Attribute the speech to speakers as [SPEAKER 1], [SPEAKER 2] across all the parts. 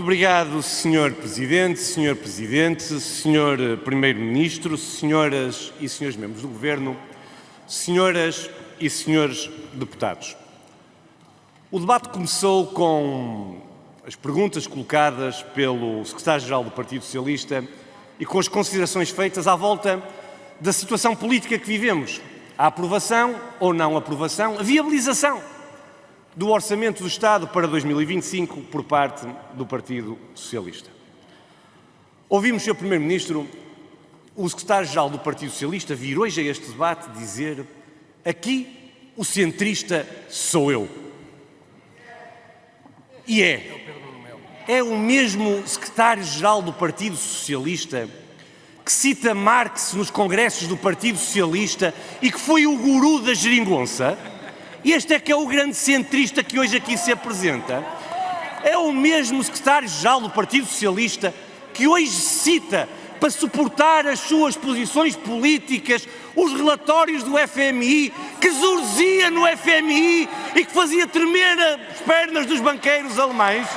[SPEAKER 1] Muito obrigado, Sr. Presidente, Sr. Presidente, Sr. Primeiro-Ministro, senhoras e senhores membros do Governo, senhoras e senhores deputados. O debate começou com as perguntas colocadas pelo Secretário-Geral do Partido Socialista e com as considerações feitas à volta da situação política que vivemos, a aprovação ou não aprovação, a viabilização do Orçamento do Estado para 2025 por parte do Partido Socialista. Ouvimos, Sr. Primeiro-Ministro, o Secretário-Geral do Partido Socialista vir hoje a este debate dizer: aqui o centrista sou eu. E é o mesmo Secretário-Geral do Partido Socialista que cita Marx nos congressos do Partido Socialista e que foi o guru da geringonça. Este é que é o grande centrista que hoje aqui se apresenta. É o mesmo secretário-geral do Partido Socialista que hoje cita, para suportar as suas posições políticas, os relatórios do FMI, que zurzia no FMI e que fazia tremer as pernas dos banqueiros alemães.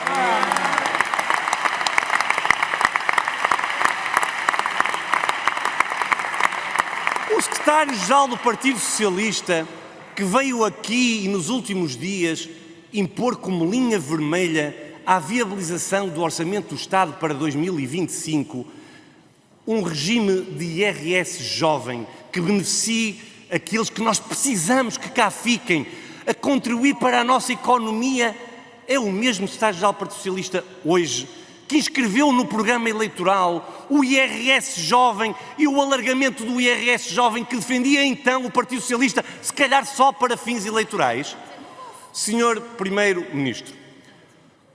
[SPEAKER 1] O secretário-geral do Partido Socialista que veio aqui e nos últimos dias impor como linha vermelha à viabilização do Orçamento do Estado para 2025 um regime de IRS jovem que beneficie aqueles que nós precisamos que cá fiquem, a contribuir para a nossa economia. É o mesmo Secretário-Geral do Partido Socialista hoje que inscreveu no programa eleitoral o IRS jovem e o alargamento do IRS jovem que defendia então o Partido Socialista, se calhar só para fins eleitorais. Senhor Primeiro-Ministro,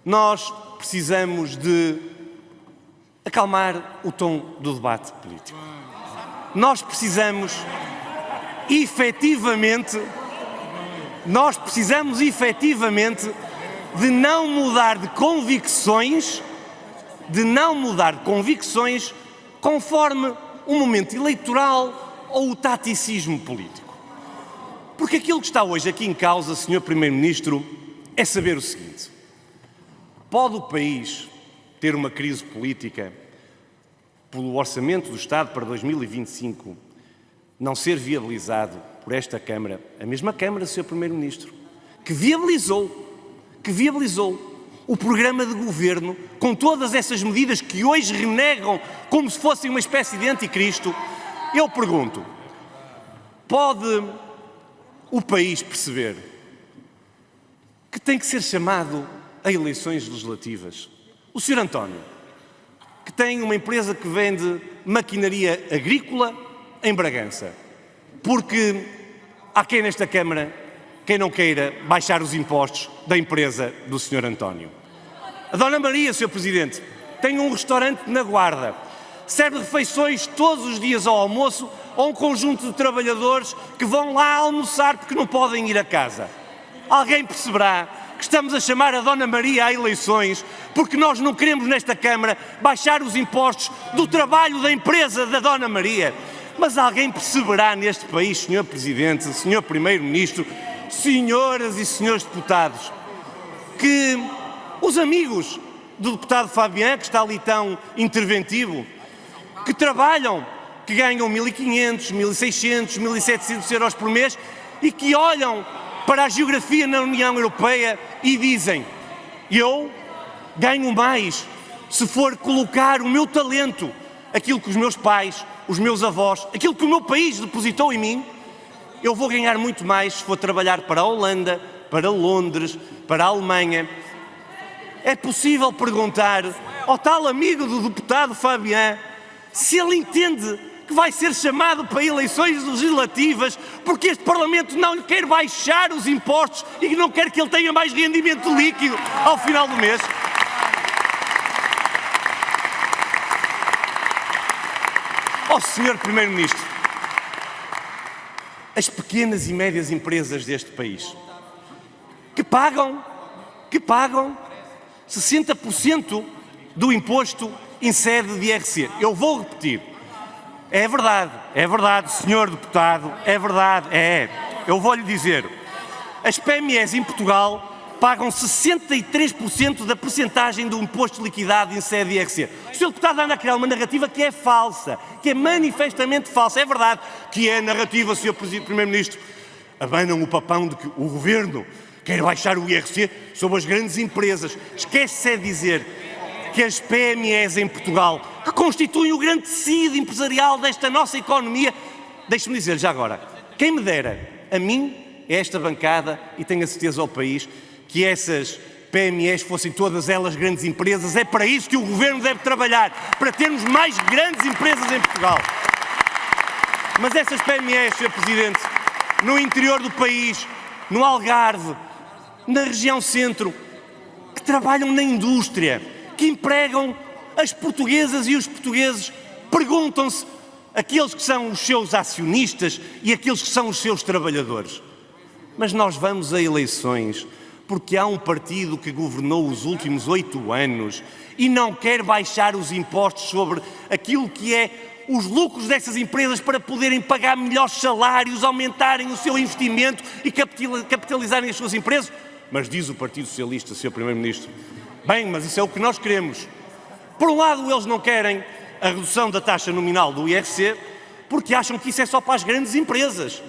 [SPEAKER 1] nós precisamos de acalmar o tom do debate político. Nós precisamos efetivamente de não mudar de convicções conforme o momento eleitoral ou o taticismo político. Porque aquilo que está hoje aqui em causa, Sr. Primeiro-Ministro, é saber o seguinte: pode o país ter uma crise política pelo Orçamento do Estado para 2025 não ser viabilizado por esta Câmara, a mesma Câmara, Sr. Primeiro-Ministro, que viabilizou o programa de governo com todas essas medidas que hoje renegam como se fossem uma espécie de anticristo? Eu pergunto, pode o país perceber que tem que ser chamado a eleições legislativas? O Sr. António, que tem uma empresa que vende maquinaria agrícola em Bragança, porque há quem nesta Câmara quem não queira baixar os impostos da empresa do Sr. António. A Dona Maria, Sr. Presidente, tem um restaurante na Guarda, serve refeições todos os dias ao almoço a um conjunto de trabalhadores que vão lá almoçar porque não podem ir a casa. Alguém perceberá que estamos a chamar a Dona Maria a eleições porque nós não queremos nesta Câmara baixar os impostos do trabalho da empresa da Dona Maria. Mas alguém perceberá neste país, Sr. Presidente, Sr. Primeiro-Ministro, senhoras e senhores deputados, que os amigos do deputado Fabian, que está ali tão interventivo, que trabalham, que ganham 1.500, 1.600, 1.700 euros por mês e que olham para a geografia na União Europeia e dizem: eu ganho mais se for colocar o meu talento, aquilo que os meus pais, os meus avós, aquilo que o meu país depositou em mim, eu vou ganhar muito mais se for trabalhar para a Holanda, para Londres, para a Alemanha. É possível perguntar ao tal amigo do deputado Fabian se ele entende que vai ser chamado para eleições legislativas porque este Parlamento não lhe quer baixar os impostos e que não quer que ele tenha mais rendimento líquido ao final do mês? Sr. Primeiro-Ministro, as pequenas e médias empresas deste país que pagam 60% do imposto em sede de IRC. Eu vou repetir. É verdade, senhor deputado, é verdade, eu vou-lhe dizer. As PMEs em Portugal pagam 63% da percentagem do imposto liquidado em sede de IRC. O Sr. Deputado anda a criar uma narrativa que é falsa, que é manifestamente falsa. É verdade que é a narrativa, Sr. Primeiro-Ministro. Abanam o papão de que o Governo quer baixar o IRC sobre as grandes empresas. Esquece-se de dizer que as PMEs em Portugal, que constituem o grande tecido empresarial desta nossa economia, deixe-me dizer já agora, quem me dera, a mim, a esta bancada, e tenho a certeza ao país, que essas PMEs fossem todas elas grandes empresas. É para isso que o Governo deve trabalhar, para termos mais grandes empresas em Portugal. Mas essas PMEs, Sr. Presidente, no interior do país, no Algarve, na região centro, que trabalham na indústria, que empregam as portuguesas e os portugueses, perguntam-se aqueles que são os seus acionistas e aqueles que são os seus trabalhadores. Mas nós vamos a eleições porque há um partido que governou os últimos 8 anos e não quer baixar os impostos sobre aquilo que é os lucros dessas empresas para poderem pagar melhores salários, aumentarem o seu investimento e capitalizarem as suas empresas. Mas diz o Partido Socialista, Sr. Primeiro-Ministro, bem, mas isso é o que nós queremos. Por um lado, eles não querem a redução da taxa nominal do IRC porque acham que isso é só para as grandes empresas.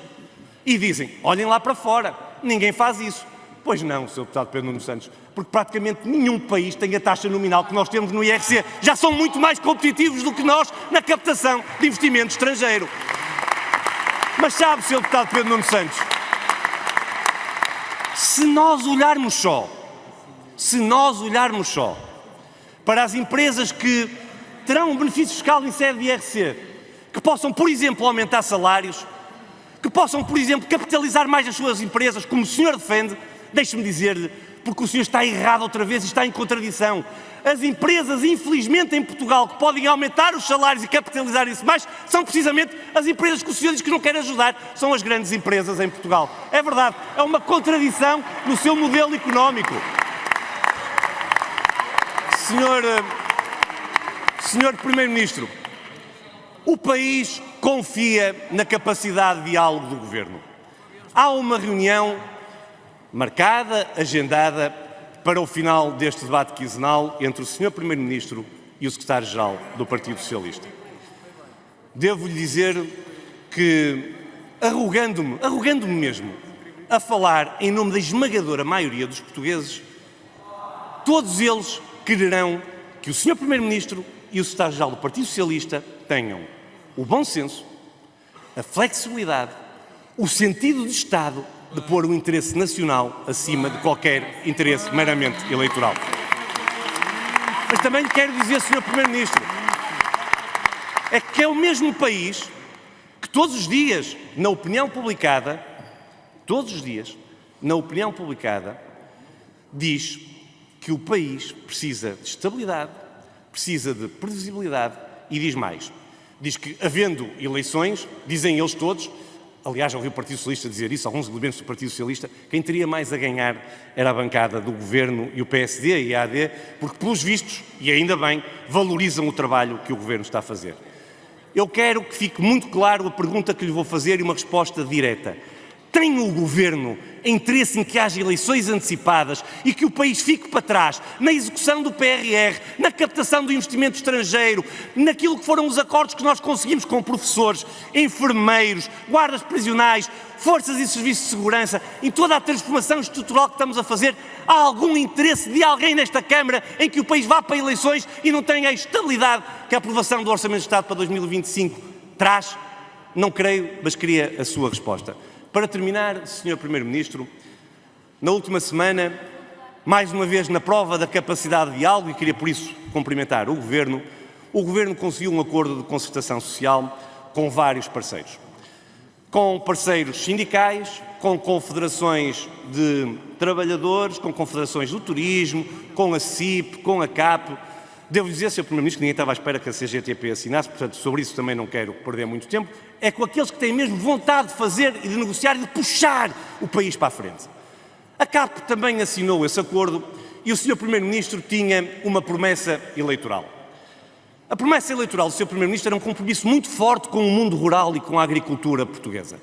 [SPEAKER 1] E dizem, olhem lá para fora, ninguém faz isso. Pois não, Sr. Deputado Pedro Nuno Santos, porque praticamente nenhum país tem a taxa nominal que nós temos no IRC. Já são muito mais competitivos do que nós na captação de investimento estrangeiro. Mas sabe, Sr. Deputado Pedro Nuno Santos, se nós olharmos só para as empresas que terão um benefício fiscal em sede de IRC, que possam, por exemplo, aumentar salários, que possam, por exemplo, capitalizar mais as suas empresas, como o senhor defende, deixe-me dizer-lhe, porque o senhor está errado outra vez e está em contradição. As empresas, infelizmente, em Portugal, que podem aumentar os salários e capitalizar isso mais, são precisamente as empresas que o senhor diz que não quer ajudar, são as grandes empresas em Portugal. É verdade, é uma contradição no seu modelo económico. Senhor Primeiro-Ministro, o país confia na capacidade de diálogo do Governo. Há uma reunião marcada, agendada, para o final deste debate quinzenal entre o Sr. Primeiro-Ministro e o Secretário-Geral do Partido Socialista. Devo-lhe dizer que, arrogando-me mesmo, a falar em nome da esmagadora maioria dos portugueses, todos eles quererão que o Sr. Primeiro-Ministro e o Secretário-Geral do Partido Socialista tenham o bom senso, a flexibilidade, o sentido de Estado de pôr o interesse nacional acima de qualquer interesse meramente eleitoral. Mas também lhe quero dizer, Sr. Primeiro-Ministro, é que é o mesmo país que todos os dias, na opinião publicada, diz que o país precisa de estabilidade, precisa de previsibilidade e diz mais. Diz que, havendo eleições, dizem eles todos, aliás, já ouvi o Partido Socialista dizer isso, alguns elementos do Partido Socialista, quem teria mais a ganhar era a bancada do Governo e o PSD e a AD, porque, pelos vistos, e ainda bem, valorizam o trabalho que o Governo está a fazer. Eu quero que fique muito claro a pergunta que lhe vou fazer e uma resposta direta. Tem o Governo interesse em que haja eleições antecipadas e que o país fique para trás na execução do PRR, na captação do investimento estrangeiro, naquilo que foram os acordos que nós conseguimos com professores, enfermeiros, guardas prisionais, forças e serviços de segurança, em toda a transformação estrutural que estamos a fazer? Há algum interesse de alguém nesta Câmara em que o país vá para eleições e não tenha a estabilidade que a aprovação do Orçamento de Estado para 2025 traz? Não creio, mas queria a sua resposta. Para terminar, Sr. Primeiro-Ministro, na última semana, mais uma vez na prova da capacidade de diálogo, e queria por isso cumprimentar o Governo conseguiu um acordo de concertação social com vários parceiros. Com parceiros sindicais, com confederações de trabalhadores, com confederações do turismo, com a CIP, com a CAP. Devo dizer, Sr. Primeiro-Ministro, que ninguém estava à espera que a CGTP assinasse, portanto, sobre isso também não quero perder muito tempo. É com aqueles que têm mesmo vontade de fazer e de negociar e de puxar o país para a frente. A CAP também assinou esse acordo e o Sr. Primeiro-Ministro tinha uma promessa eleitoral. A promessa eleitoral do Sr. Primeiro-Ministro era um compromisso muito forte com o mundo rural e com a agricultura portuguesa.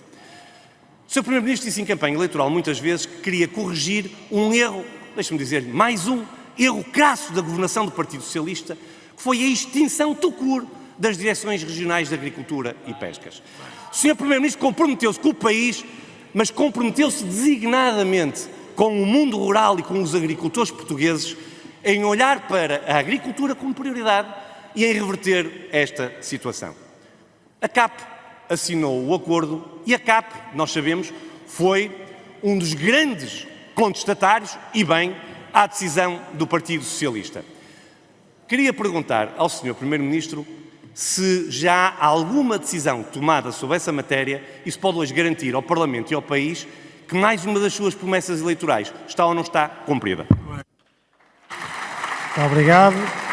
[SPEAKER 1] O Sr. Primeiro-Ministro disse em campanha eleitoral muitas vezes que queria corrigir um erro deixe-me dizer-lhe, mais um erro crasso da governação do Partido Socialista, que foi a extinção tout court das direções regionais de Agricultura e Pescas. O Sr. Primeiro-Ministro comprometeu-se com o país, mas comprometeu-se designadamente com o mundo rural e com os agricultores portugueses em olhar para a agricultura como prioridade e em reverter esta situação. A CAP assinou o acordo e a CAP, nós sabemos, foi um dos grandes contestatários, e bem, à decisão do Partido Socialista. Queria perguntar ao Sr. Primeiro-Ministro se já há alguma decisão tomada sobre essa matéria e se pode hoje garantir ao Parlamento e ao país que mais uma das suas promessas eleitorais está ou não está cumprida.
[SPEAKER 2] Muito obrigado.